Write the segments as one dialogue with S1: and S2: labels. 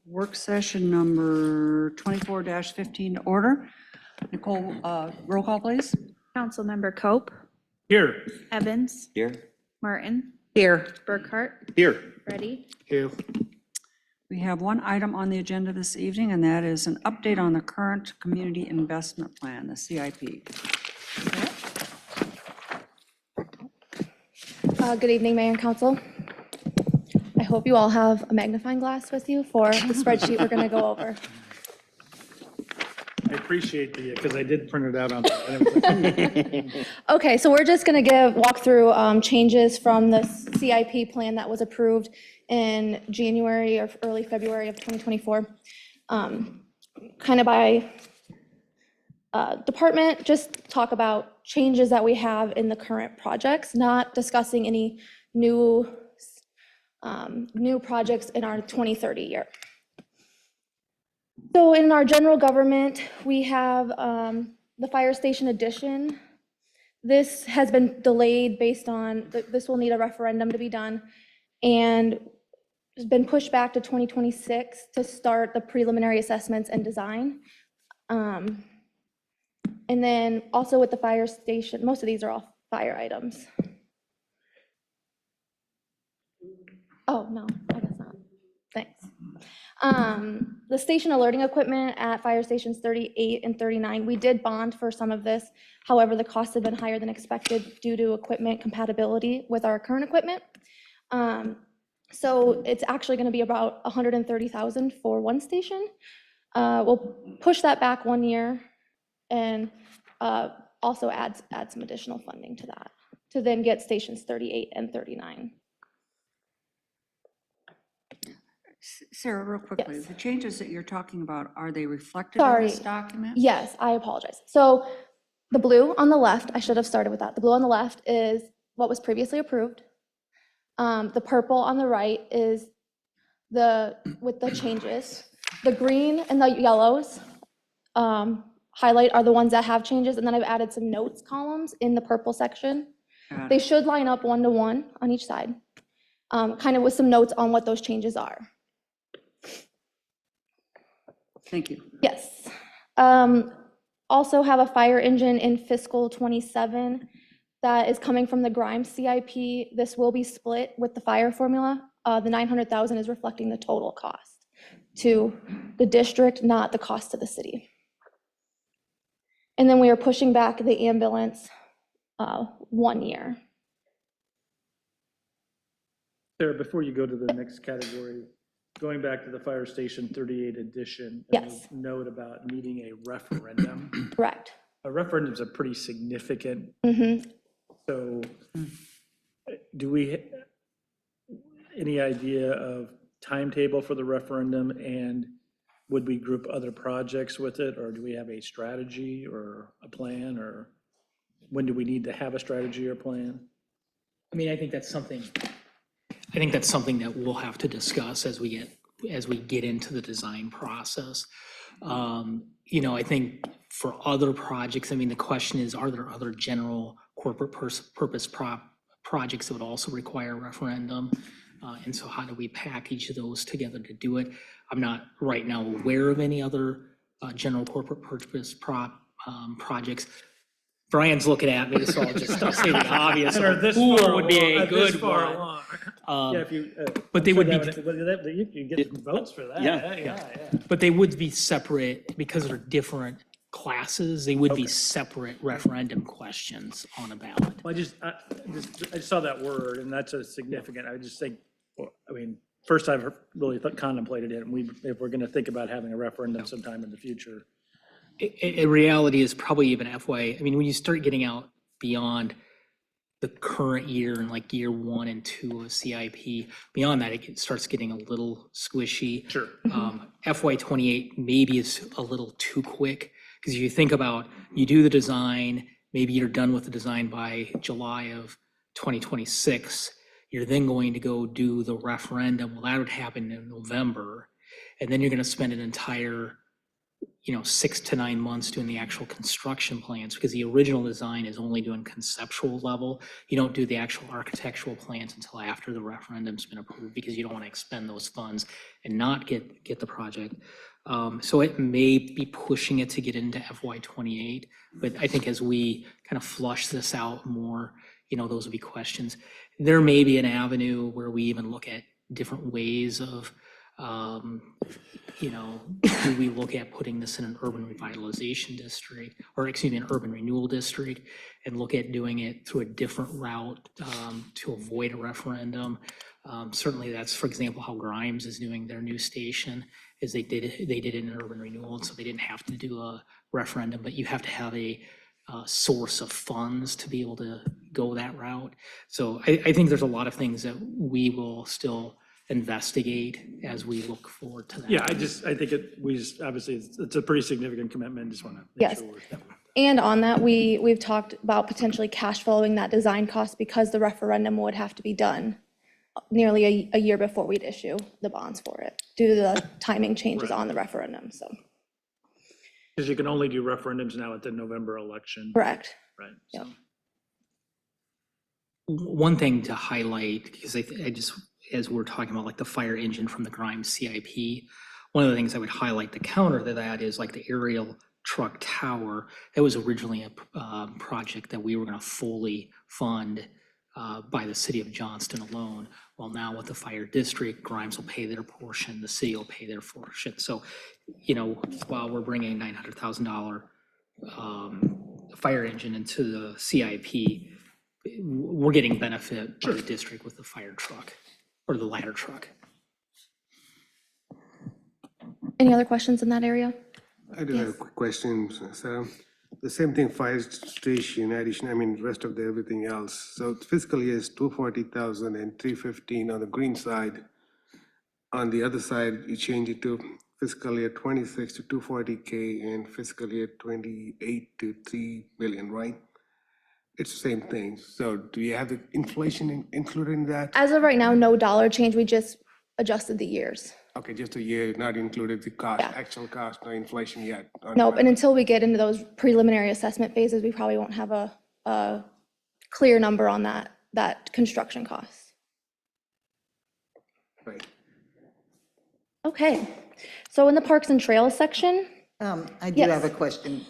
S1: Work session number 24-15 to order. Nicole, roll call, please.
S2: Councilmember Cope,
S3: Here.
S2: Evans,
S4: Here.
S2: Martin,
S1: Here.
S2: Burkhart,
S3: Here.
S2: Ready.
S3: Here.
S1: We have one item on the agenda this evening, and that is an update on the current community investment plan, the CIP.
S5: Good evening, Mayor and Council. I hope you all have a magnifying glass with you for the spreadsheet we're going to go over.
S3: I appreciate because I did print it out on the.
S5: Okay, so we're just going to walk through changes from the CIP plan that was approved in January or early February of 2024. Kind of by department, just talk about changes that we have in the current projects, not discussing any new projects in our 2030 year. So in our general government, we have the fire station addition. This has been delayed based on, this will need a referendum to be done, and has been pushed back to 2026 to start the preliminary assessments and design. And then also with the fire station, most of these are all fire items. Oh, no, I guess not. Thanks. The station alerting equipment at fire stations 38 and 39, we did bond for some of this. However, the costs have been higher than expected due to equipment compatibility with our current equipment. So it's actually going to be about $130,000 for one station. We'll push that back 1 year and also add some additional funding to that to then get stations 38 and 39.
S1: Sarah, real quickly,
S5: Yes.
S1: the changes that you're talking about, are they reflected in this document?
S5: Yes, I apologize. So the blue on the left, I should have started with that. The blue on the left is what was previously approved. The purple on the right is with the changes. The green and the yellows highlight are the ones that have changes, and then I've added some notes columns in the purple section. They should line up 1-to-1 on each side, kind of with some notes on what those changes are.
S1: Thank you.
S5: Yes. Also have a fire engine in fiscal 27 that is coming from the Grimes CIP. This will be split with the fire formula. The $900,000 is reflecting the total cost to the district, not the cost to the city. And then we are pushing back the ambulance 1 year.
S3: Sarah, before you go to the next category, going back to the fire station 38 edition.
S5: Yes.
S3: Note about needing a referendum.
S5: Correct.
S3: A referendum is a pretty significant. So do we, any idea of timetable for the referendum, and would we group other projects with it, or do we have a strategy or a plan, or when do we need to have a strategy or plan?
S4: I mean, I think that's something that we'll have to discuss as we get into the design process. You know, I think for other projects, I mean, the question is, are there other general corporate purpose projects that would also require a referendum? And so how do we pack each of those together to do it? I'm not right now aware of any other general corporate purpose projects. Brian's looking at me, so I'll just say the obvious. Who would be a good one?
S3: Yeah, if you,
S4: But they would be,
S3: you can get some votes for that.
S4: Yeah. But they would be separate because they're different classes. They would be separate referendum questions on a ballot.
S3: Well, I just saw that word, and that's a significant, I just think, I mean, first I've really contemplated it, and if we're gonna think about having a referendum sometime in the future.
S4: In reality is probably even FY, I mean, when you start getting out beyond the current year and like year 1 and 2 of CIP, beyond that, it starts getting a little squishy.
S3: Sure.
S4: FY 28 maybe is a little too quick, because if you think about, you do the design, maybe you're done with the design by July of 2026, you're then going to go do the referendum. Well, that would happen in November, and then you're going to spend an entire 6 to 9 months doing the actual construction plans, because the original design is only doing conceptual level. You don't do the actual architectural plans until after the referendum's been approved, because you don't want to expend those funds and not get the project. So it may be pushing it to get into FY '28, but I think as we kind of flush this out more, those will be questions. There may be an avenue where we even look at different ways of, do we look at putting this in an urban revitalization district, or excuse me, an urban renewal district, and look at doing it through a different route to avoid a referendum. Certainly that's, for example, how Grimes is doing their new station, is they did it in an urban renewal, and so they didn't have to do a referendum, but you have to have a source of funds to be able to go that route. So I think there's a lot of things that we will still investigate as we look forward to that.
S3: Yeah, I think obviously, it's a pretty significant commitment, just want to make
S5: Yes.
S3: sure we're.
S5: And on that, we've talked about potentially cash flowing that design cost because the referendum would have to be done nearly a year before we'd issue the bonds for it, due to the timing changes
S3: Right.
S5: on the referendum, so.
S3: Because you can only do referendums now at the November election.
S5: Correct.
S3: Right.
S5: Yep.
S4: One thing to highlight, because I just, as we're talking about like the fire engine from the Grimes CIP, one of the things I would highlight to counter to that is like the aerial truck tower. That was originally a project that we were going to fully fund by the city of Johnston alone. Well, now with the fire district, Grimes will pay their portion, the city will pay their portion. So, while we're bringing $900,000 fire engine into the CIP, we're getting benefit by the district with the fire truck or the ladder truck.
S5: Any other questions in that area?
S6: I do have a quick question. So the same thing, fire station addition, rest of the everything else. So fiscal year is 240,000 and 315 on the green side. On the other side, you change it to fiscal year 26 to 240K and fiscal year 28 to 3 million, right? It's the same thing. So do you have the inflation included in that?
S5: As of right now, no dollar change, we just adjusted the years.
S6: Okay, just a year, not included the cost,
S5: Yeah.
S6: actual cost, no inflation yet.
S5: Nope, and until we get into those preliminary assessment phases, we probably won't have a clear number on that construction cost.
S6: Right.
S5: Okay, so in the Parks and Trails section,
S7: I do have a
S5: Yes.
S7: question.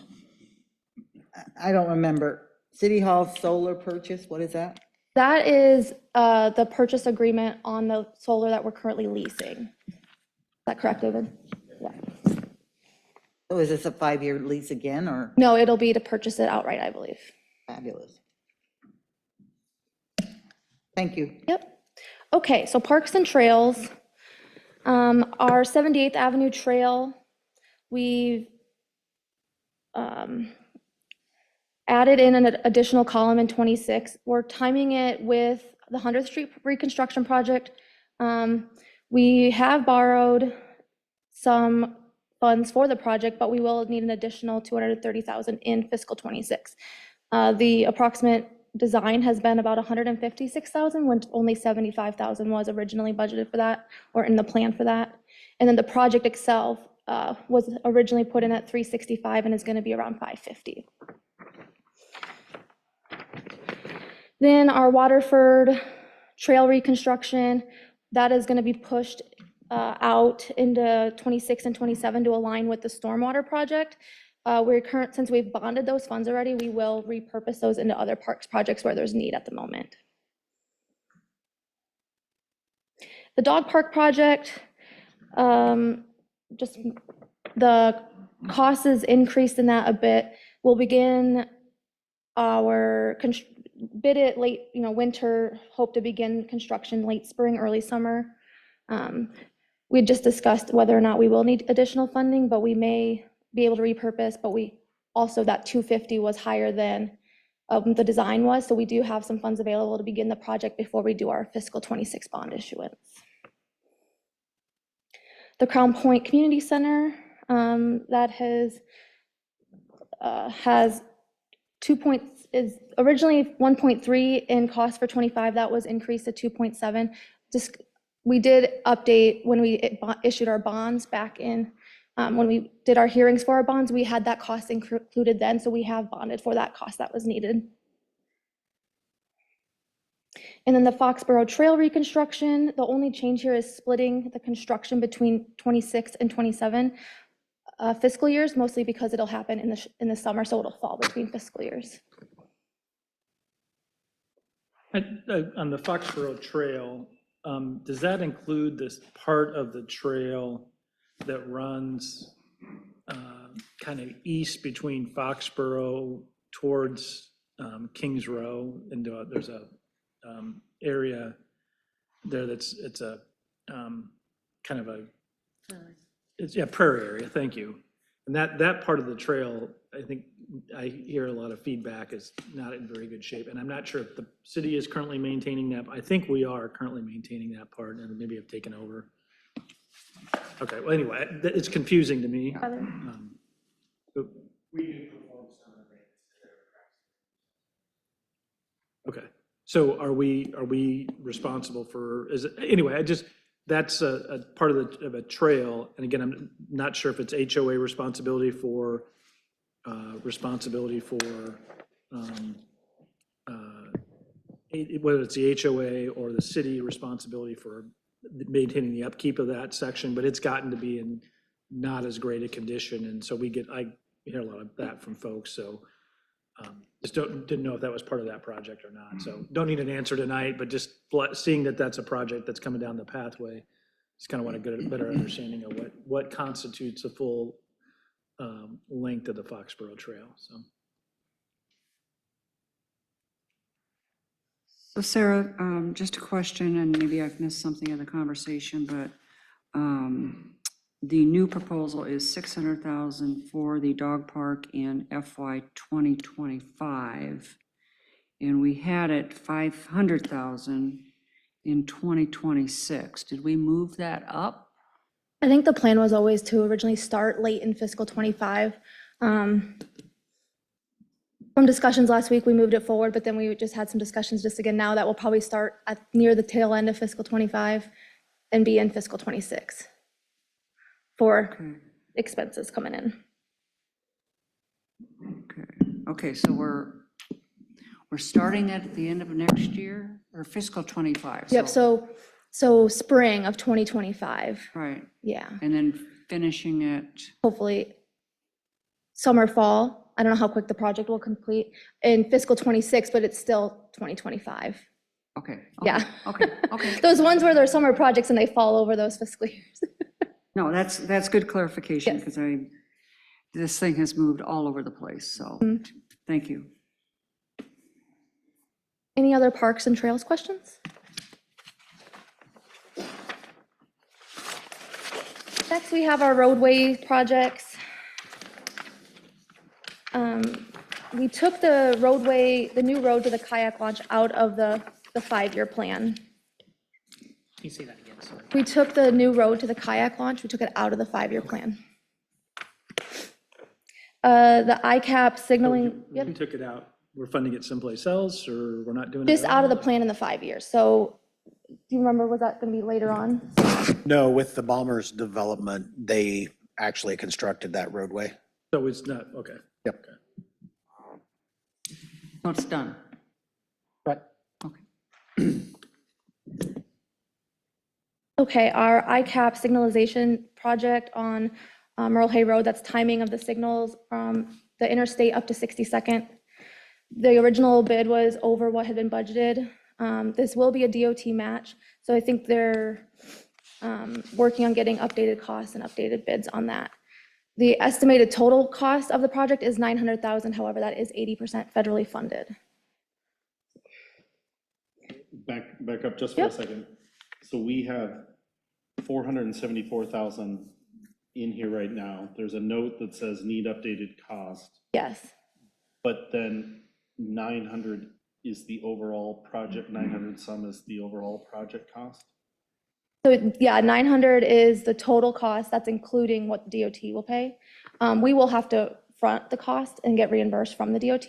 S7: I don't remember. City Hall solar purchase, what is that?
S5: that is the purchase agreement on the solar that we're currently leasing. Is that correct, David? Yeah.
S7: So is this a 5-year lease again, or
S5: No, it'll be to purchase it outright, I believe.
S7: fabulous? Thank you.
S5: Yep. Okay, so Parks and Trails, our 78th Avenue Trail, we've added in an additional column in 26. We're timing it with the 100th Street reconstruction project. We have borrowed some funds for the project, but we will need an additional 230,000 in fiscal 26. The approximate design has been about 156,000, when only 75,000 was originally budgeted for that, or in the plan for that. And then the project itself was originally put in at 365 and is going to be around 550. Then our Waterford Trail reconstruction, that is going to be pushed out into 26 and 27 to align with the stormwater project. Since we've bonded those funds already, we will repurpose those into other parks projects where there's need at the moment. The dog park project, just the cost is increased in that a bit. We'll begin our bid it late, winter, hope to begin construction late spring, early summer. We just discussed whether or not we will need additional funding, but we may be able to repurpose, but we also, that 250 was higher than the design was, so we do have some funds available to begin the project before we do our fiscal 26 bond issuance. The Crown Point Community Center, that has 2 is originally 1.3 in cost for 25, that was increased to 2.7. We did update when we issued our bonds back in When we did our hearings for our bonds, we had that cost included then, so we have bonded for that cost that was needed. And then the Foxborough Trail reconstruction, the only change here is splitting the construction between 26 and 27 fiscal years, mostly because it'll happen in the summer, so it'll fall between fiscal years.
S3: On the Foxborough Trail, does that include this part of the trail that runs kind of east between Foxborough towards Kings Row? And there's a area there it's a kind of a, prairie area, thank you. And that part of the trail, I think I hear a lot of feedback is not in very good shape. And I'm not sure if the city is currently maintaining that. I think we are currently maintaining that part and maybe have taken over. Okay, well, anyway, it's confusing to me. But- Okay, so are we responsible for, anyway, that's a part of a trail. And again, I'm not sure if it's HOA responsibility for whether it's the HOA or the city responsibility for maintaining the upkeep of that section, but it's gotten to be in not as great a condition. And so I hear a lot of that from folks. So just didn't know if that was part of that project or not. So don't need an answer tonight, but just seeing that that's a project that's coming down the pathway, just kind of want to get a better understanding of what constitutes a full length of the Foxborough Trail.
S1: So Sarah, just a question, and maybe I've missed something in the conversation, but the new proposal is 600,000 for the dog park in FY 2025, and we had it 500,000 in 2026. Did we move that up?
S5: I think the plan was always to originally start late in fiscal 25. From discussions last week, we moved it forward, but then we just had some discussions just again now that will probably start near the tail end of fiscal 25 and be in fiscal 26 for expenses coming in.
S1: Okay, so we're starting at the end of next year or fiscal 25?
S5: Yep, so spring of 2025.
S1: Right,
S5: Yeah,
S1: and then finishing it,
S5: hopefully summer, fall. I don't know how quick the project will complete in fiscal 26, but it's still 2025.
S1: okay.
S5: Yeah.
S1: Okay.
S5: Those ones where there's summer projects and they fall over those fiscal years.
S1: No, that's good clarification,
S5: Yes.
S1: because this thing has moved all over the place, so thank you.
S5: Any other parks and trails questions? Next, we have our roadway projects. We took the new road to the kayak launch out of the 5-year plan.
S4: Can you say that again, sorry?
S5: We took the new road to the kayak launch, we took it out of the 5-year plan. The ICAP signaling,
S3: We took it out. We're funding it someplace else, or we're not doing it?
S5: just
S3: at
S5: out of the
S3: all?
S5: plan in the 5 years. So do you remember, was that going to be later on?
S8: No, with the Balmer's development, they actually constructed that roadway.
S3: So it's not, okay.
S8: Yep.
S1: So it's done.
S8: Right.
S1: Okay.
S5: Okay, our ICAP signalization project on Merle Hay Road, that's timing of the signals from the interstate up to 62nd. The original bid was over what had been budgeted. This will be a DOT match, so I think they're working on getting updated costs and updated bids on that. The estimated total cost of the project is $900,000, however, that is 80% federally funded.
S9: Back up just for a second. So we have 474,000 in here right now. There's a note that says need updated cost,
S5: Yes,
S9: but then 900 is the overall project, 900 some is the overall project cost.
S5: so yeah, 900 is the total cost, that's including what the DOT will pay. We will have to front the cost and get reimbursed from the DOT,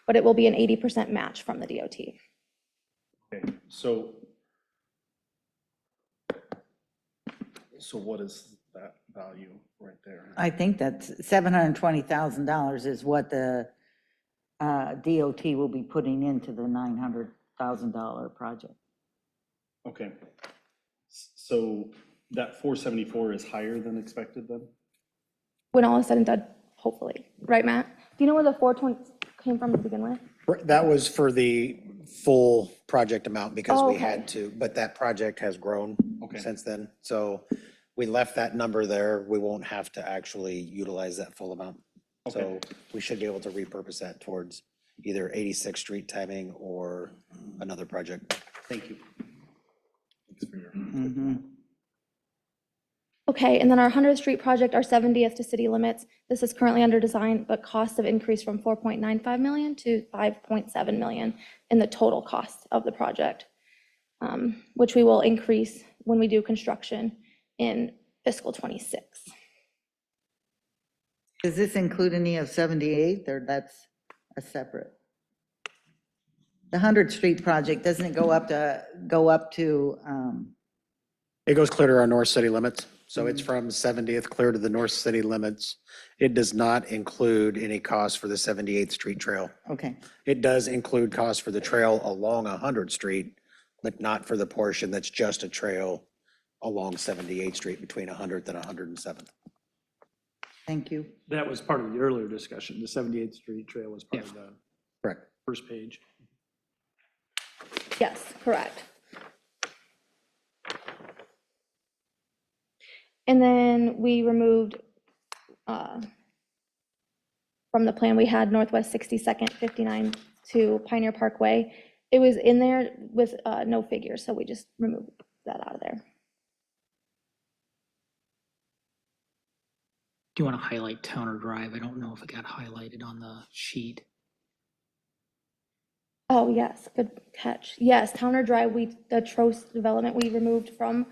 S5: but it will be an 80% match from the DOT.
S9: Okay, so what is that value right there?
S7: I think that's $720,000 is what the DOT will be putting into the $900,000 project.
S9: Okay. So that 474 is higher than expected then?
S5: When all is said and done, hopefully. Right, Matt? Do you know where the 420 came from to begin with?
S8: That was for the full project amount because
S5: Oh,
S8: we
S5: okay.
S8: had to, but that project has grown
S9: Okay.
S8: since then. So we left that number there. We won't have to actually utilize that full amount. So
S9: Okay.
S8: we should be able to repurpose that towards either 86th Street timing or another project.
S9: Thank you.
S5: Okay, and then our 100th Street project, our 70th to city limits. This is currently under design, but costs have increased from 4.95 million to 5.7 million in the total cost of the project, which we will increase when we do construction in fiscal '26.
S7: Does this include any of 78th, or that's a separate? The 100th Street project, doesn't it go up to,
S8: It goes clear to our north city limits. So it's from 70th clear to the north city limits. It does not include any cost for the 78th Street Trail.
S7: okay,
S8: It does include costs for the trail along 100th Street, but not for the portion that's just a trail along 78th Street between 100th and 107th.
S7: thank you.
S3: That was part of the earlier discussion. The 78th Street Trail was part of the
S8: Correct.
S3: first page.
S5: Yes, correct. And then we removed from the plan, we had Northwest 62nd, 59 to Pioneer Parkway. It was in there with no figures, so we just removed that out of there.
S4: Do you want to highlight Towner Drive? I don't know if it got highlighted on the sheet.
S5: Oh, yes, good catch. Yes, Towner Drive, the Trost development, we removed from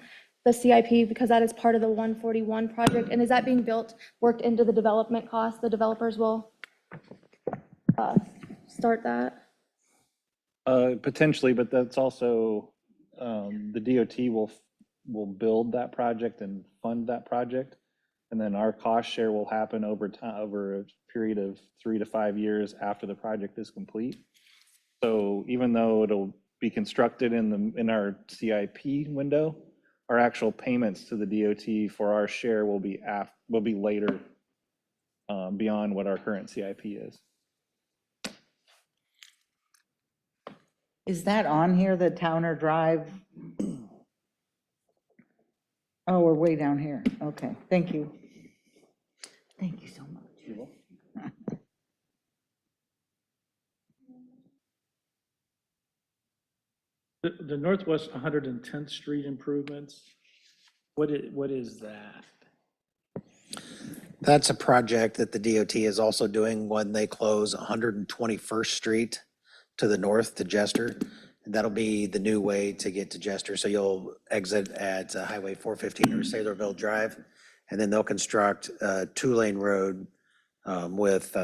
S5: the CIP because that is part of the 141 project. And is that being worked into the development cost? The developers will start that?
S10: Potentially, but that's also, the DOT will build that project and fund that project. And then our cost share will happen over time, over a period of 3 to 5 years after the project is complete. So even though it'll be constructed in our CIP window, our actual payments to the DOT for our share will be later, beyond what our current CIP is.
S7: Is that on here, the Towner Drive? Oh, we're way down here. Okay, thank you. Thank you so much.
S3: The Northwest 110th Street improvements, what is that?
S8: That's a project that the DOT is also doing when they close 121st Street to the north to Jester. That'll be the new way to get to Jester. So you'll exit at Highway 415 or Saylorville Drive, and then they'll construct a 2-lane road with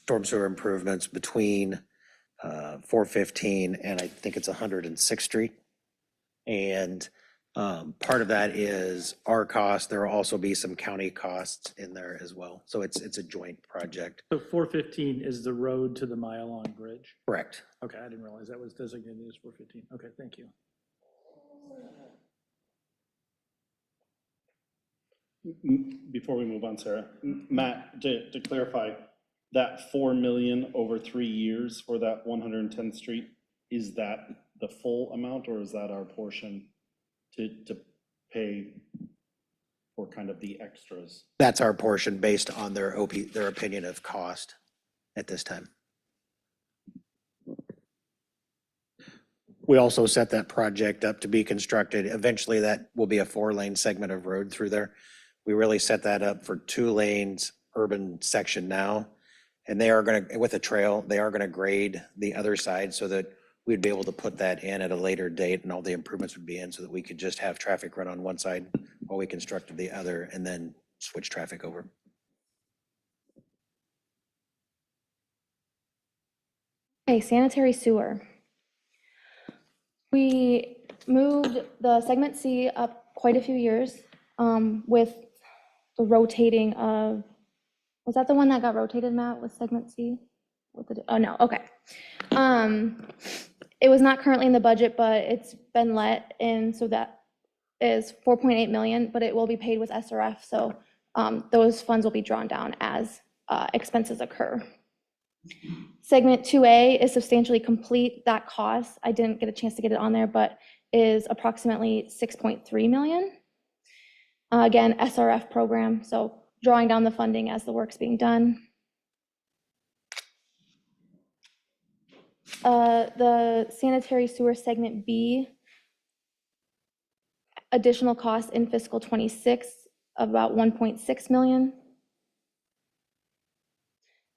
S8: storm sewer improvements between 415 and I think it's 106th Street. And part of that is our cost. There will also be some county costs in there as well. So it's a joint project.
S3: So 415 is the road to the mile-long bridge?
S8: Correct.
S3: Okay, I didn't realize that was designated as 415. Okay, thank you.
S9: Before we move on, Sarah, Matt, to clarify, that 4 million over 3 years for that 110th Street, is that the full amount, or is that our portion to pay for kind of the extras?
S8: That's our portion based on their opinion of cost at this time. We also set that project up to be constructed. Eventually, that will be a 4-lane segment of road through there. We really set that up for 2 lanes urban section now. And they are going to, with a trail, they are going to grade the other side so that we'd be able to put that in at a later date and all the improvements would be in so that we could just have traffic run on one side while we constructed the other and then switch traffic over.
S5: Okay, sanitary sewer. We moved the segment C up quite a few years with the rotating of, was that the one that got rotated, Matt, with segment C? Oh, no, okay. It was not currently in the budget, but it's been let in, so that is 4.8 million, but it will be paid with SRF, so those funds will be drawn down as expenses occur. Segment 2A is substantially complete. That cost, I didn't get a chance to get it on there, but is approximately 6.3 million. Again, SRF program, so drawing down the funding as the work's being done. The sanitary sewer segment B, additional costs in fiscal '26 of about 1.6 million.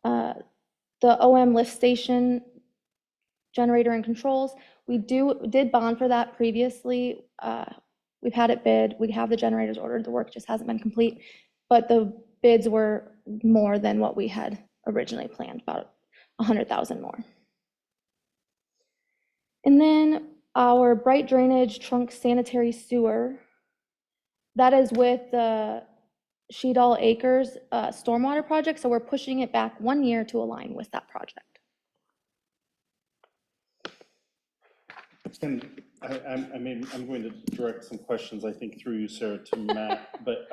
S5: The OM lift station generator and controls, we did bond for that previously. We've had it bid, we have the generators ordered, the work just hasn't been complete, but the bids were more than what we had originally planned, about 100,000 more. And then our bright drainage trunk sanitary sewer, that is with the Sheedall Acres stormwater project, so we're pushing it back 1 year to align with that project.
S9: And I'm going to direct some questions, I think, through you, Sarah, to Matt, but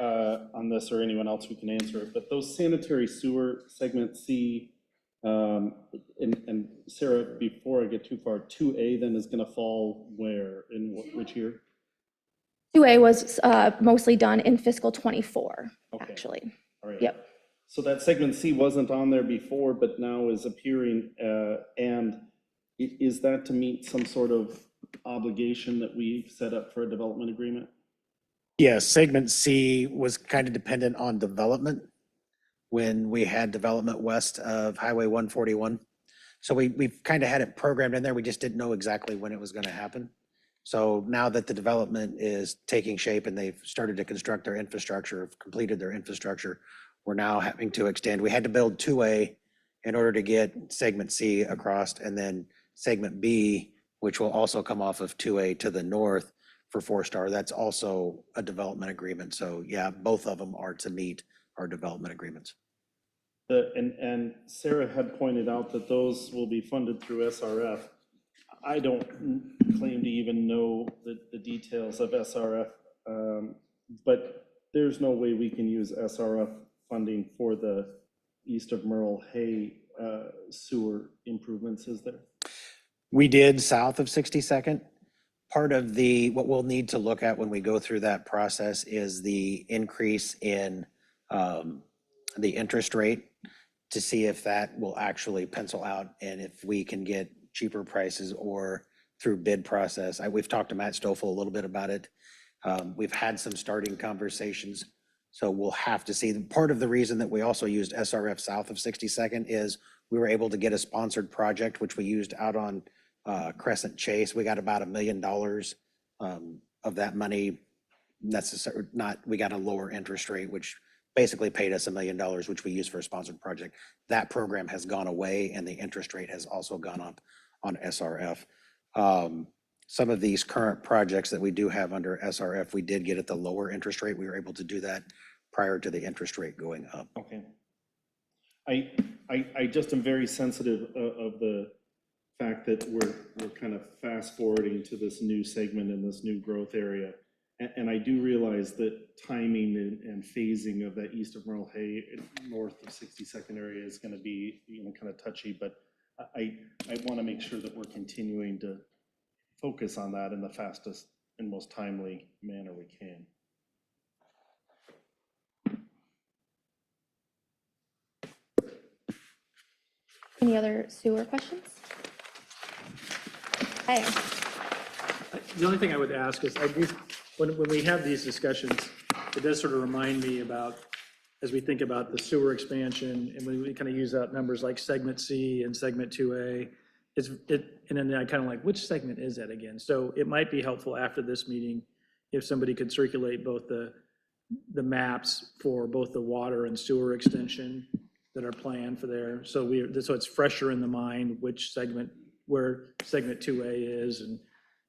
S9: on this, or anyone else who can answer it. But those sanitary sewer segment C, and Sarah, before I get too far, 2A then is going to fall where, in which year?
S5: 2A was mostly done in fiscal '24,
S9: Okay.
S5: actually.
S9: All right.
S5: Yep.
S9: So that segment C wasn't on there before, but now is appearing, and is that to meet some sort of obligation that we set up for a development agreement?
S8: Yeah, segment C was kind of dependent on development when we had development west of Highway 141. So we've kind of had it programmed in there. We just didn't know exactly when it was going to happen. So now that the development is taking shape and they've started to construct their infrastructure, have completed their infrastructure, we're now having to extend. We had to build 2A in order to get segment C across, and then segment B, which will also come off of 2A to the north for 4-star. That's also a development agreement. So yeah, both of them are to meet our development agreements.
S9: And Sarah had pointed out that those will be funded through SRF. I don't claim to even know the details of SRF, but there's no way we can use SRF funding for the east of Merle Hay sewer improvements, is there?
S8: We did south of 62nd. Part of what we'll need to look at when we go through that process is the increase in the interest rate to see if that will actually pencil out and if we can get cheaper prices or through bid process. We've talked to Matt Stoffel a little bit about it. We've had some starting conversations, so we'll have to see. Part of the reason that we also used SRF south of 62nd is we were able to get a sponsored project, which we used out on Crescent Chase. We got about $1 million of that money. We got a lower interest rate, which basically paid us $1 million, which we used for a sponsored project. That program has gone away and the interest rate has also gone up on SRF. Some of these current projects that we do have under SRF, we did get at the lower interest rate. We were able to do that prior to the interest rate going up.
S9: Okay. I just am very sensitive of the fact that we're kind of fast forwarding to this new segment in this new growth area. And I do realize that timing and phasing of that east of Merle Hay, north of 62nd area is going to be, kind of touchy, but I want to make sure that we're continuing to focus on that in the fastest and most timely manner we can.
S5: Any other sewer questions? Hi.
S3: The only thing I would ask is, when we have these discussions, it does sort of remind me about, as we think about the sewer expansion, and when we kind of use out numbers like segment C and segment 2A, and then I kind of like, which segment is that again? So it might be helpful after this meeting if somebody could circulate both the maps for both the water and sewer extension that are planned for there. So it's fresher in the mind which segment, where segment 2A is, and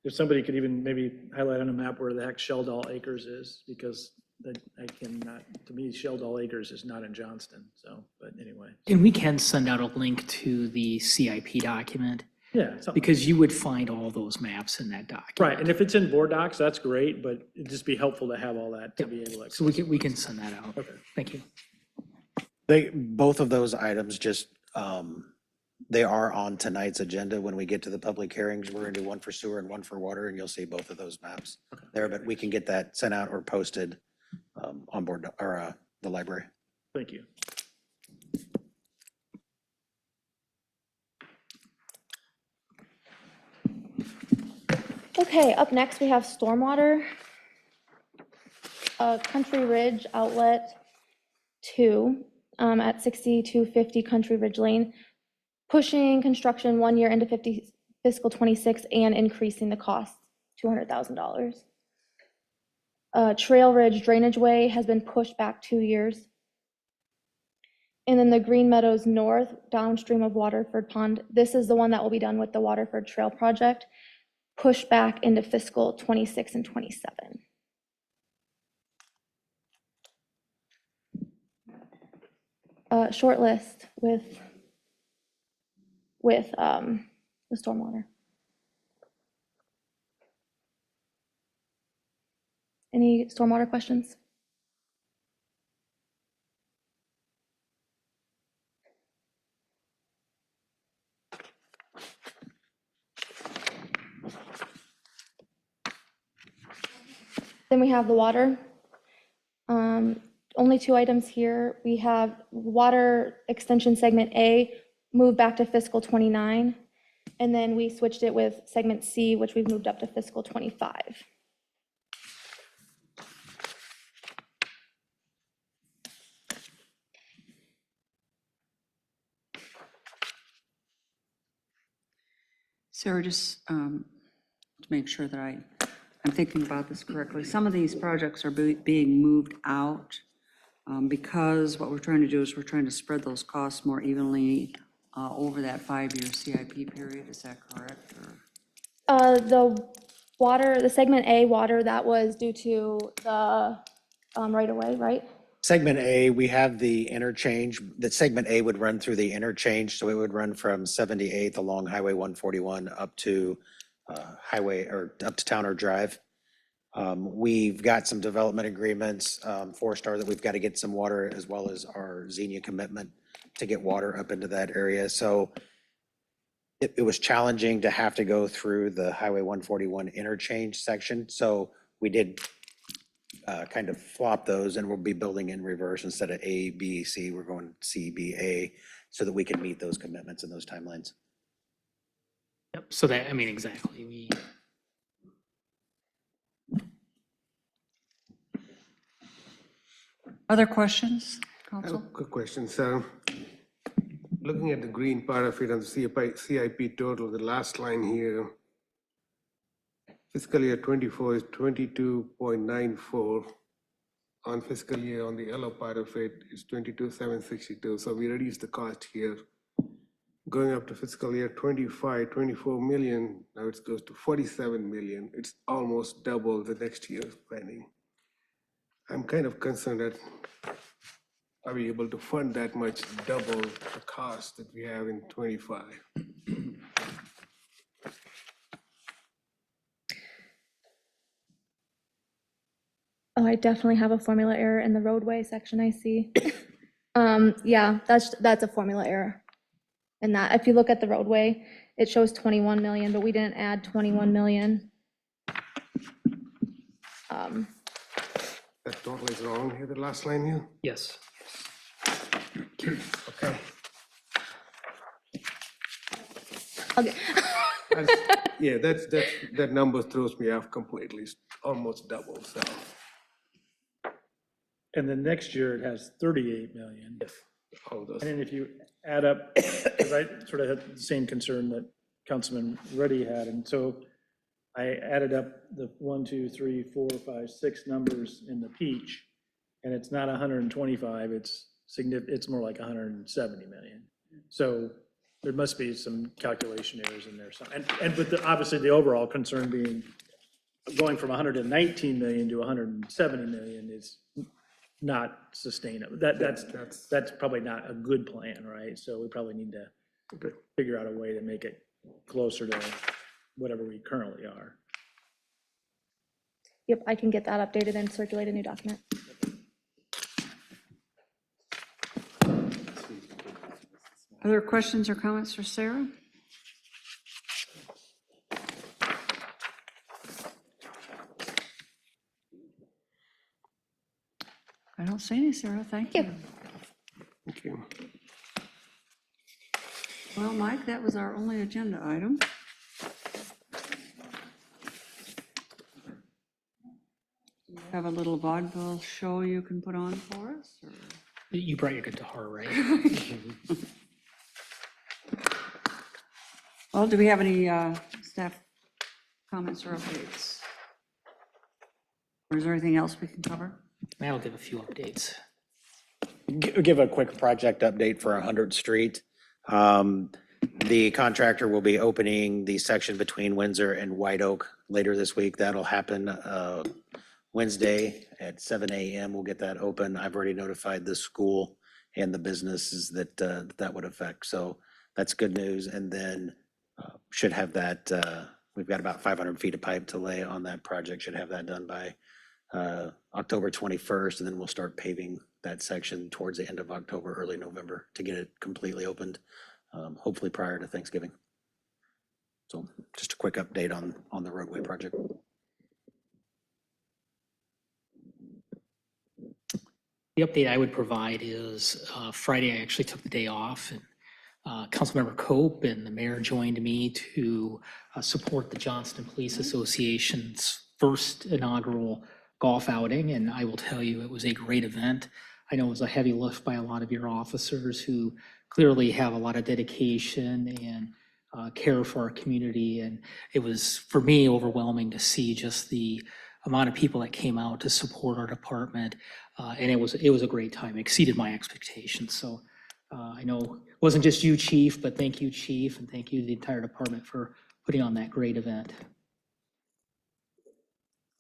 S3: if somebody could even maybe highlight on a map where the heck Sheldall Acres is, because that I cannot, to me, Sheldall Acres is not in Johnston, so, but anyway.
S4: And we can send out a link to the CIP document,
S3: Yeah. something-
S4: because you would find all those maps in that document.
S3: Right, and if it's in board docs, that's great, but it'd just be helpful to have all that to be able to.
S4: So we can send that out.
S3: Okay.
S4: Thank you.
S8: Both of those items just, they are on tonight's agenda. When we get to the public hearings, we're gonna do one for sewer and one for water, and you'll see both of those maps there, but we can get that sent out or posted on board, or the library.
S3: Thank you.
S5: Okay, up next, we have stormwater. Country Ridge Outlet 2 at 6250 Country Ridge Lane, pushing construction 1 year into fiscal 26 and increasing the cost $200,000. Trail Ridge Drainage Way has been pushed back 2 years. And then the Green Meadows North downstream of Waterford Pond, this is the one that will be done with the Waterford Trail Project, pushed back into fiscal 26 and 27. Short list with the stormwater. Any stormwater questions? Then we have the water. Only 2 items here. We have water extension segment A moved back to fiscal 29, and then we switched it with segment C, which we've moved up to fiscal 25.
S1: Sarah, just to make sure that I'm thinking about this correctly, some of these projects are being moved out because what we're trying to do is we're trying to spread those costs more evenly over that 5-year CIP period. Is that correct? Or?
S5: The segment A water, that was due to the right of way, right?
S8: Segment A, we have the interchange, that segment A would run through the interchange, so it would run from 78th along Highway 141 up to up to Towner Drive. We've got some development agreements, 4-star, that we've got to get some water, as well as our Xenia commitment to get water up into that area. So it was challenging to have to go through the Highway 141 interchange section. So we did kind of flop those, and we'll be building in reverse. Instead of A, B, C, we're going C, B, A, so that we can meet those commitments and those timelines.
S4: Yep, so that, I mean, exactly,
S1: Other questions,
S6: I have a
S1: Council?
S6: quick question. So looking at the green part of it on the CIP total, the last line here, fiscal year 24 is 22.94. On fiscal year, on the yellow part of it, is 22,762. So we reduced the cost here. Going up to fiscal year 25, 24 million, now it goes to 47 million. It's almost double the next year's planning. I'm kind of concerned that, are we able to fund that much, double the cost that we have in 25?
S5: Oh, I definitely have a formula error in the roadway section, I see. Yeah, that's a formula error. And that, if you look at the roadway, it shows 21 million, but we didn't add 21 million.
S6: That total is wrong here, the last line here?
S4: yes.
S6: Okay.
S5: Okay.
S6: Yeah, that number throws me off completely, it's almost double, so.
S3: And then next year it has 38 million.
S6: All those.
S3: And then if you add up, because I sort of had the same concern that Councilman Reddy had, and so I added up the 1, 2, 3, 4, 5, 6 numbers in the peach, and it's not 125, it's more like 170 million. So there must be some calculation errors in there. And but obviously the overall concern being going from 119 million to 170 million is not sustainable. That's probably not a good plan, right? So we probably need to figure out a way to make it closer to whatever we currently are.
S5: Yep, I can get that updated and circulate a new document.
S1: Other questions or comments for Sarah? I don't see any, Sarah, thank you.
S6: Thank you.
S1: Well, Mike, that was our only agenda item. Do you have a little vaudeville show you can put on for us, or?
S4: You brought your guitar, right?
S1: Well, do we have any staff comments or updates? Or is there anything else we can cover?
S4: I'll give a few updates.
S8: Give a quick project update for 100th Street. The contractor will be opening the section between Windsor and White Oak later this week. That'll happen Wednesday at 7 a.m. We'll get that open. I've already notified the school and the businesses that that would affect. So that's good news. And then should have that, we've got about 500 feet of pipe to lay on that project. Should have that done by October 21st, and then we'll start paving that section towards the end of October, early November to get it completely opened, hopefully prior to Thanksgiving. So just a quick update on the roadway project.
S4: The update I would provide is Friday, I actually took the day off, and Councilmember Cope and the mayor joined me to support the Johnston Police Association's first inaugural golf outing, and I will tell you, it was a great event. I know it was a heavy lift by a lot of your officers who clearly have a lot of dedication and care for our community, and it was, for me, overwhelming to see just the amount of people that came out to support our department, and it was a great time, exceeded my expectations. So I know it wasn't just you, Chief, but thank you, Chief, and thank you, the entire department, for putting on that great event.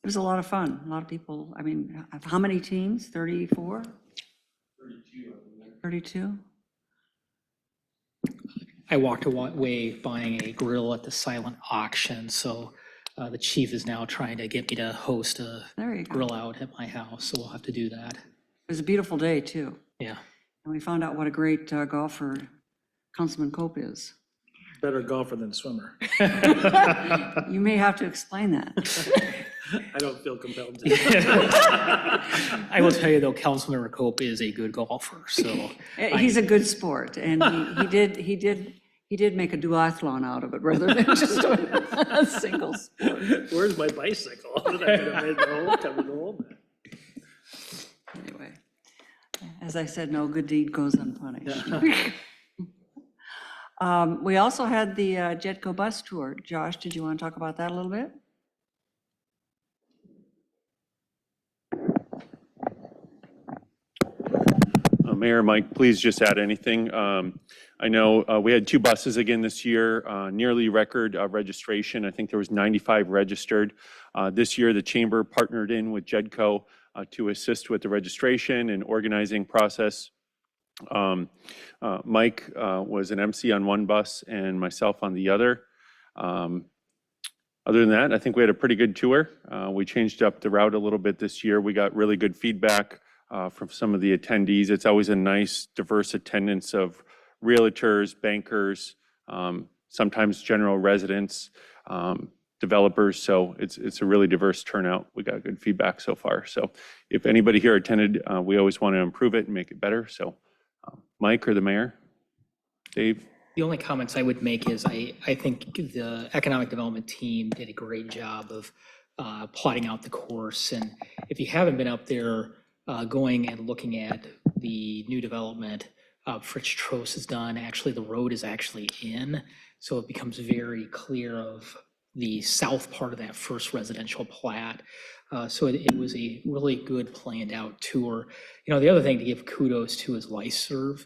S1: It was a lot of fun. A lot of people, I mean, how many teams? 34? 32?
S4: I walked away buying a grill at the silent auction, so the chief is now trying to get me to host a
S1: There you go.
S4: grill out at my house, so we'll have to do that.
S1: It was a beautiful day, too.
S4: Yeah.
S1: And we found out what a great golfer Councilman Cope is.
S3: Better golfer than swimmer.
S1: You may have to explain that.
S3: I don't feel compelled to.
S4: I will tell you though, Councilmember Cope is a good golfer, so.
S1: He's a good sport, and he did make a duathlon out of it rather than just a single sport.
S3: Where's my bicycle? That I could have made the whole coming home.
S1: Anyway, as I said, no good deed goes unpunished. We also had the Jetco bus tour. Josh, did you want to talk about that a little bit?
S11: Mayor, Mike, please just add anything. I know we had 2 buses again this year, nearly record registration. I think there was 95 registered. This year, the chamber partnered in with Jedco to assist with the registration and organizing process. Mike was an MC on one bus and myself on the other. Other than that, I think we had a pretty good tour. We changed up the route a little bit this year. We got really good feedback from some of the attendees. It's always a nice, diverse attendance of realtors, bankers, sometimes general residents, developers. So it's a really diverse turnout. We got good feedback so far. So if anybody here attended, we always want to improve it and make it better. So Mike or the mayor, Dave?
S4: The only comments I would make is I think the economic development team did a great job of plotting out the course. And if you haven't been up there, going and looking at the new development Fritz Trost has done, actually the road is actually in, so it becomes very clear of the south part of that first residential plat. So it was a really good planned out tour. You know, the other thing to give kudos to is LifeServe.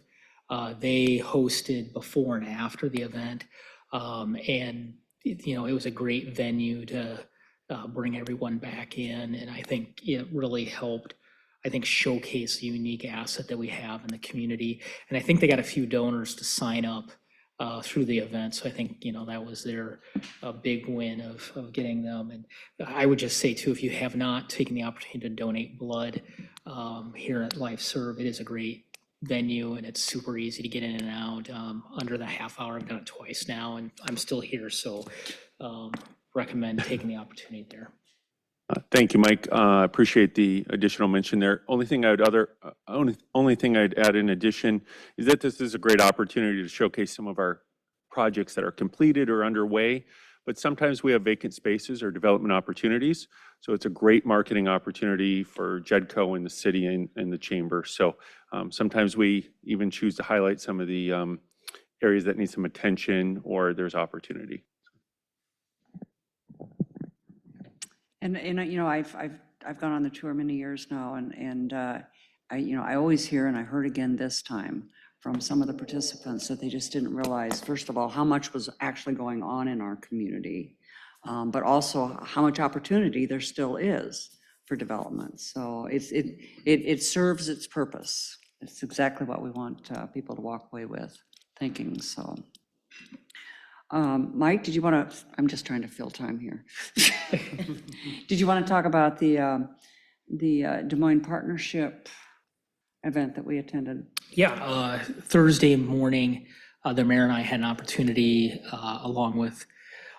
S4: They hosted before and after the event, and it was a great venue to bring everyone back in. And I think it really helped, I think, showcase the unique asset that we have in the community. And I think they got a few donors to sign up through the event. So I think, that was their big win of getting them. And I would just say too, if you have not taken the opportunity to donate blood here at Life Serve, it is a great venue and it's super easy to get in and out under the half hour. I've done it twice now and I'm still here. So recommend taking the opportunity there.
S11: Thank you, Mike. Appreciate the additional mention there. Only thing I'd add in addition is that this is a great opportunity to showcase some of our projects that are completed or underway, but sometimes we have vacant spaces or development opportunities. So it's a great marketing opportunity for JEDCO and the city and the chamber. So sometimes we even choose to highlight some of the areas that need some attention or there's opportunity.
S1: And I've gone on the tour many years now, and I always hear, and I heard again this time from some of the participants, that they just didn't realize, first of all, how much was actually going on in our community, but also how much opportunity there still is for development. So it serves its purpose. It's exactly what we want people to walk away with thinking. So. Mike, did you want to, I'm just trying to fill time here. Did you want to talk about the Des Moines Partnership event that we attended?
S4: Yeah, Thursday morning, the mayor and I had an opportunity, along with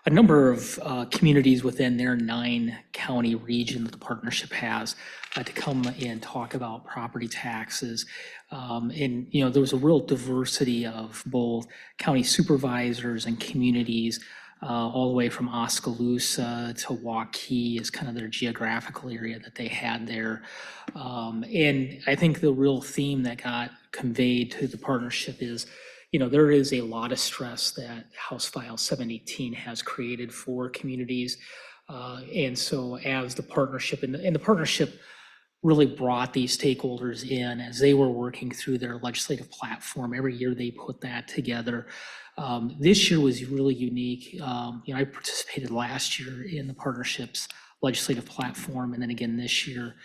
S4: a number of communities within their 9-county region that the partnership has, to come and talk about property taxes. And, there was a real diversity of both county supervisors and communities, all the way from Oskaloosa to Waukee is kind of their geographical area that they had there. And I think the real theme that got conveyed to the partnership is, there is a lot of stress that House File 718 has created for communities. And so as the partnership, and the partnership really brought these stakeholders in as they were working through their legislative platform. Every year they put that together. This year was really unique. I participated last year in the partnership's legislative platform, and then again this year.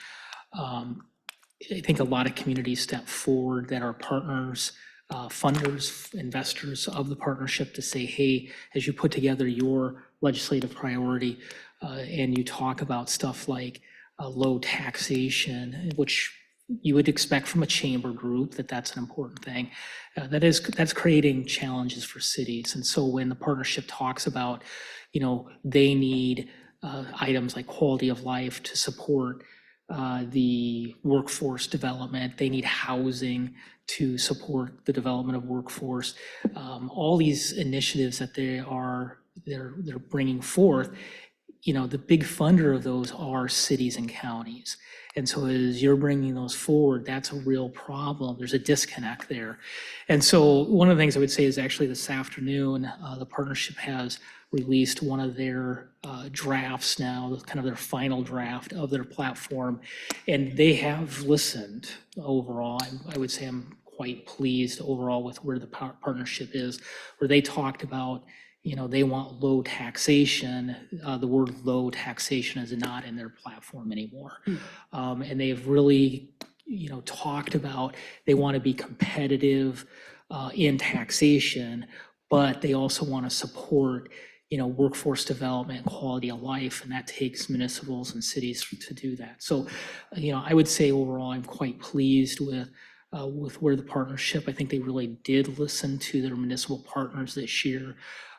S4: I think a lot of communities stepped forward that are partners, funders, investors of the partnership to say, hey, as you put together your legislative priority and you talk about stuff like low taxation, which you would expect from a chamber group, that's an important thing. That's creating challenges for cities. And so when the partnership talks about, they need items like quality of life to support the workforce development, they need housing to support the development of workforce. All these initiatives that they're bringing forth, the big funder of those are cities and counties. And so as you're bringing those forward, that's a real problem. There's a disconnect there. And so one of the things I would say is actually this afternoon, the partnership has released one of their drafts now, kind of their final draft of their platform. And they have listened overall. I would say I'm quite pleased overall with where the partnership is, where they talked about, they want low taxation. The word low taxation is not in their platform anymore. And they've really, talked about they want to be competitive in taxation, but they also want to support, workforce development, quality of life, and that takes municipals and cities to do that. So, I would say overall, I'm quite pleased with where the partnership, I think they really did listen to their municipal partners this year.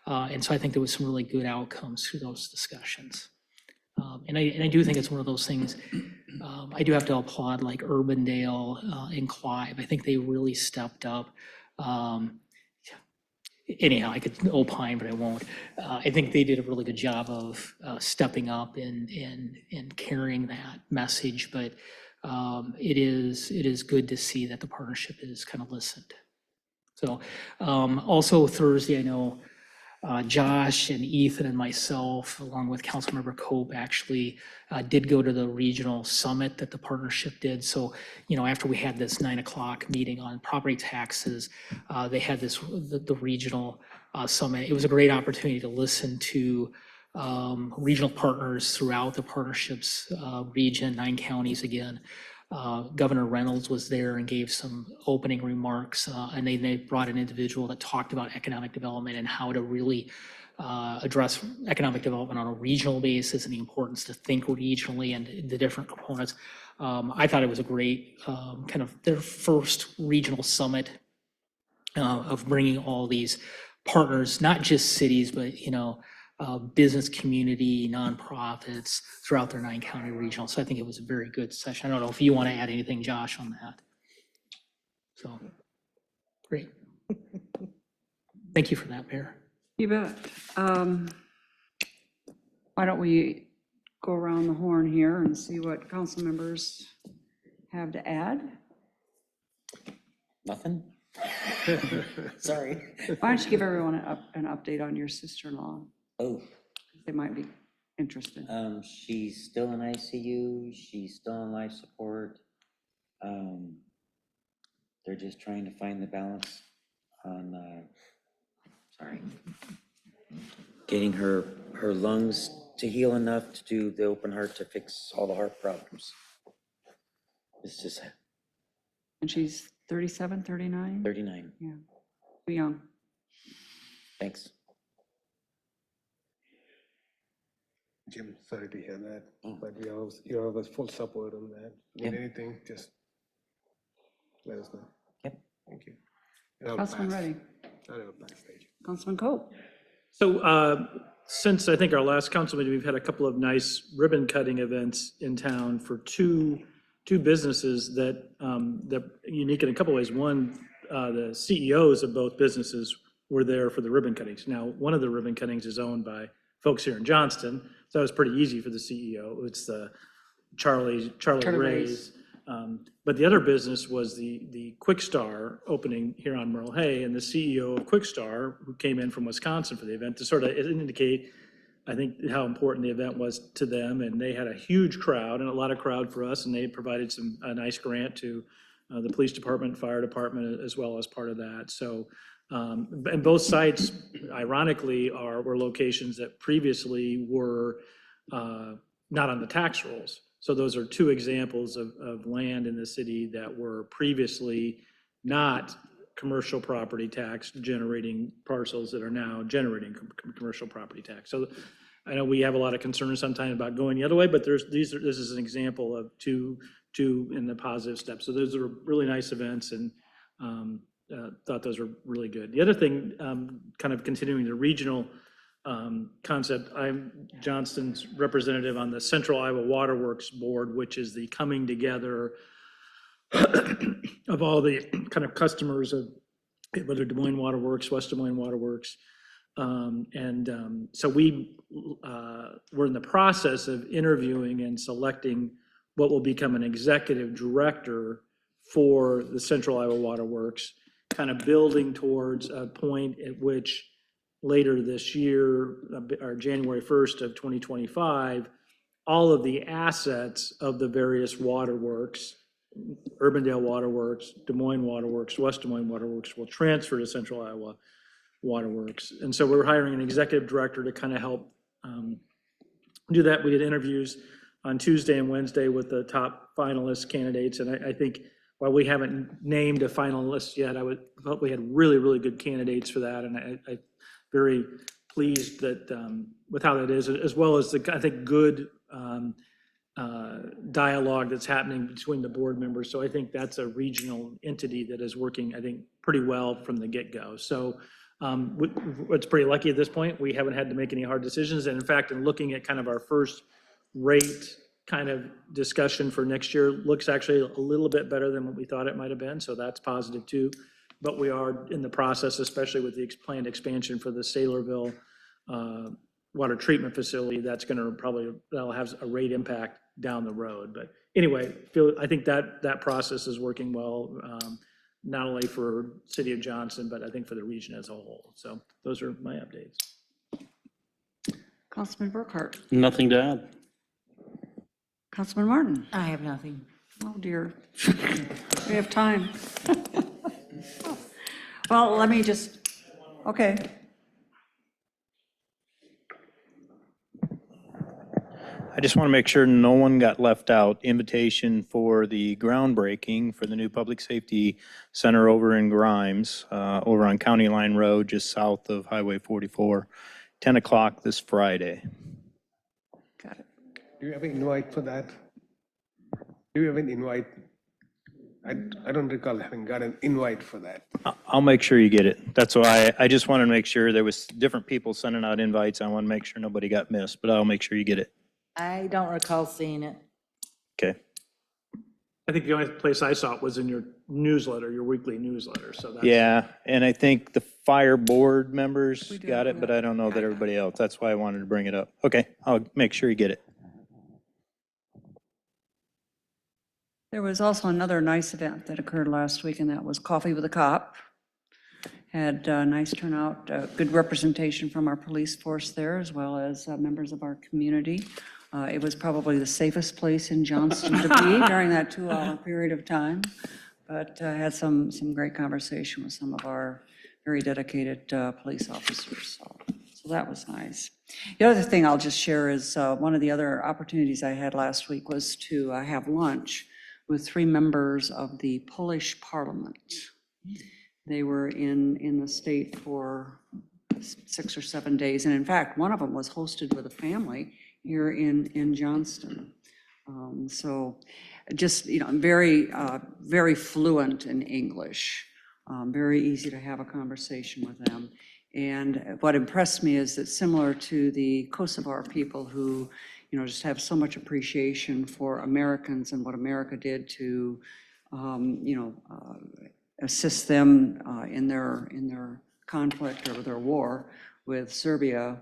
S4: And so I think there was some really good outcomes through those discussions. And I do think it's one of those things, I do have to applaud like Urbandale and Clive. I think they really stepped up. Anyhow, I could opine, but I won't. I think they did a really good job of stepping up and carrying that message. But it is good to see that the partnership is kind of listened. So also Thursday, I know Josh and Ethan and myself, along with Councilmember Cope, actually did go to the regional summit that the partnership did. So, after we had this 9:00 meeting on property taxes, they had the regional summit. It was a great opportunity to listen to regional partners throughout the partnerships region, 9 counties again. Governor Reynolds was there and gave some opening remarks, and they brought an individual that talked about economic development and how to really address economic development on a regional basis and the importance to think regionally and the different components. I thought it was a great kind of their first regional summit of bringing all these partners, not just cities, but business community, nonprofits throughout their 9-county regional. So I think it was a very good session. I don't know if you want to add anything, Josh, on that. So, great. Thank you for that, Mayor.
S1: You bet. Why don't we go around the horn here and see what council members have to add?
S12: Nothing? Sorry.
S1: Why don't you give everyone an update on your sister-in-law?
S12: Oh,
S1: They might be interested.
S12: she's still in ICU. She's still on life support. They're just trying to find the balance on, getting her lungs to heal enough to do the open heart to fix all the heart problems. It's just
S1: And she's 37, 39?
S12: 39.
S1: Yeah, too young.
S12: Thanks.
S6: Jim, sorry to hear that,
S12: Oh.
S6: but you're always full support on that. Need
S12: Yep.
S6: anything, just let us know.
S12: Yep.
S6: Thank you. And I'll
S1: Councilman
S6: pass.
S1: Reddy,
S6: I'll pass, thank you.
S1: Councilman Cope.
S3: So since I think our last council meeting, we've had a couple of nice ribbon cutting events in town for two businesses that that unique in a couple ways. One, the CEOs of both businesses were there for the ribbon cuttings. Now, one of the ribbon cuttings is owned by folks here in Johnston, so that was pretty easy for the CEO. It's the Charlie Ray's. But the other business was the Quick Star opening here on Merle Hay, and the CEO of Quick Star, who came in from Wisconsin for the event, to sort of indicate, I think, how important the event was to them. And they had a huge crowd and a lot of crowd for us, and they provided a nice grant to the police department, fire department, as well as part of that. So, and both sites, ironically, were locations that previously were not on the tax rolls. So those are two examples of land in the city that were previously not commercial property tax generating parcels that are now generating commercial property tax. So I know we have a lot of concerns sometimes about going the other way, but this is an example of two in the positive steps. So those are really nice events, and thought those were really good. The other thing, kind of continuing the regional concept, I'm Johnston's representative on the Central Iowa Waterworks Board, which is the coming together of all the kind of customers of whether Des Moines Waterworks, West Des Moines Waterworks. So we were in the process of interviewing and selecting what will become an executive director for the Central Iowa Waterworks, kind of building towards a point at which later this year, or January 1st of 2025, all of the assets of the various waterworks, Urbandale Waterworks, Des Moines Waterworks, West Des Moines Waterworks, will transfer to Central Iowa Waterworks. And so we're hiring an executive director to kind of help do that. We did interviews on Tuesday and Wednesday with the top finalist candidates. And I think while we haven't named a finalist yet, I felt we had really, really good candidates for that. And I very pleased that with how that is, as well as the, I think, good dialogue that's happening between the board members. So I think that's a regional entity that is working, I think, pretty well from the get-go. So it's pretty lucky at this point. We haven't had to make any hard decisions. And in fact, in looking at kind of our first rate kind of discussion for next year, looks actually a little bit better than what we thought it might have been. So that's positive too. But we are in the process, especially with the planned expansion for the Saylorville water treatment facility, that'll have a rate impact down the road. But anyway, I think that process is working well, not only for City of Johnston, but I think for the region as a whole. So those are my updates.
S1: Councilman Burkhart.
S9: Nothing to add.
S1: Councilman Martin.
S7: I have nothing.
S1: Oh dear. We have time. Well, let me just, okay.
S13: I just want to make sure no one got left out. Invitation for the groundbreaking for the new Public Safety Center over in Grimes, over on County Line Road, just south of Highway 44, 10 o'clock this Friday.
S1: Got it.
S6: Do you have an invite for that? Do you have an invite? I don't recall having got an invite for that.
S13: I'll make sure you get it. That's why I just wanted to make sure there was different people sending out invites. I want to make sure nobody got missed, but I'll make sure you get it.
S7: I don't recall seeing it.
S13: Okay.
S3: I think the only place I saw it was in your newsletter, your weekly newsletter, so that's.
S13: Yeah, and I think the fire board members
S1: We do,
S13: got it,
S1: yeah.
S13: but I don't know that everybody else. That's why I wanted to bring it up. Okay, I'll make sure you get it.
S1: There was also another nice event that occurred last week, and that was Coffee with a Cop. Had a nice turnout, good representation from our police force there, as well as members of our community. It was probably the safest place in Johnston to be during that 2-hour period of time, but had some great conversation with some of our very dedicated police officers, so that was nice. The other thing I'll just share is one of the other opportunities I had last week was to have lunch with 3 members of the Polish Parliament. They were in the state for 6 or 7 days, and in fact, one of them was hosted with a family here in Johnston. So just, very fluent in English, very easy to have a conversation with them. And what impressed me is that similar to the Kosovar people who, just have so much appreciation for Americans and what America did to, assist them in their conflict or their war with Serbia.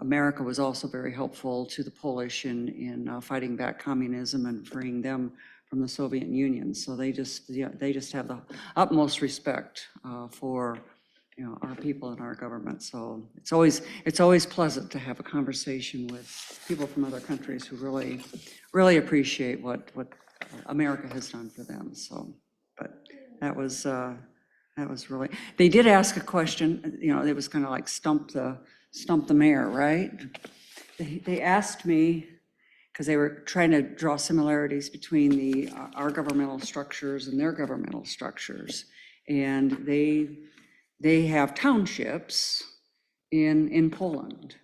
S1: America was also very helpful to the Polish in fighting back communism and freeing them from the Soviet Union. So they just have the utmost respect for our people and our government. So it's always pleasant to have a conversation with people from other countries who really appreciate what America has done for them. So, but that was really, they did ask a question, it was kind of like stump the mayor, right? They asked me, because they were trying to draw similarities between our governmental structures and their governmental structures. And they have townships in Poland.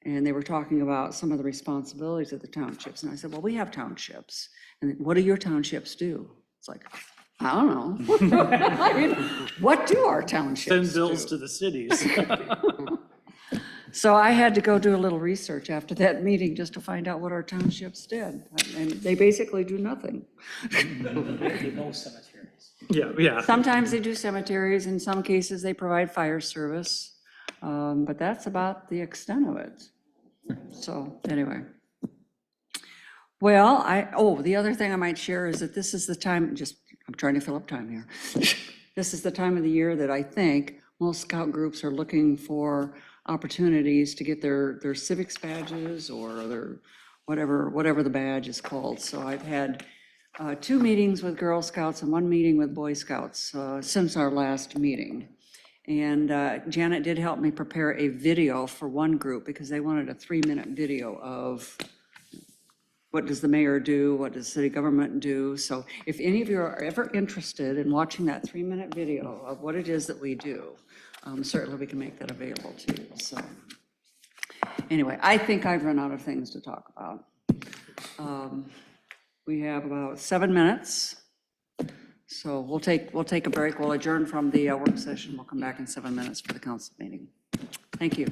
S1: And they were talking about some of the responsibilities of the townships. And I said, well, we have townships. And what do your townships do? It's like, I don't know. I mean, what do our townships
S3: Send bills
S1: do?
S3: to the cities.
S1: So I had to go do a little research after that meeting just to find out what our townships did. And they basically do nothing.
S4: No cemeteries.
S3: Yeah.
S1: Sometimes they do cemeteries, in some cases they provide fire service, but that's about the extent of it. So anyway. Well, the other thing I might share is that this is the time, I'm trying to fill up time here. This is the time of the year that I think most scout groups are looking for opportunities to get their civics badges or their whatever the badge is called. So I've had 2 meetings with Girl Scouts and 1 meeting with Boy Scouts since our last meeting. And Janet did help me prepare a video for one group because they wanted a 3-minute video of what does the mayor do, what does city government do. So if any of you are ever interested in watching that 3-minute video of what it is that we do, certainly we can make that available to you. So anyway, I think I've run out of things to talk about. We have about 7 minutes. So we'll take a break. We'll adjourn from the work session. We'll come back in 7 minutes for the council meeting. Thank you.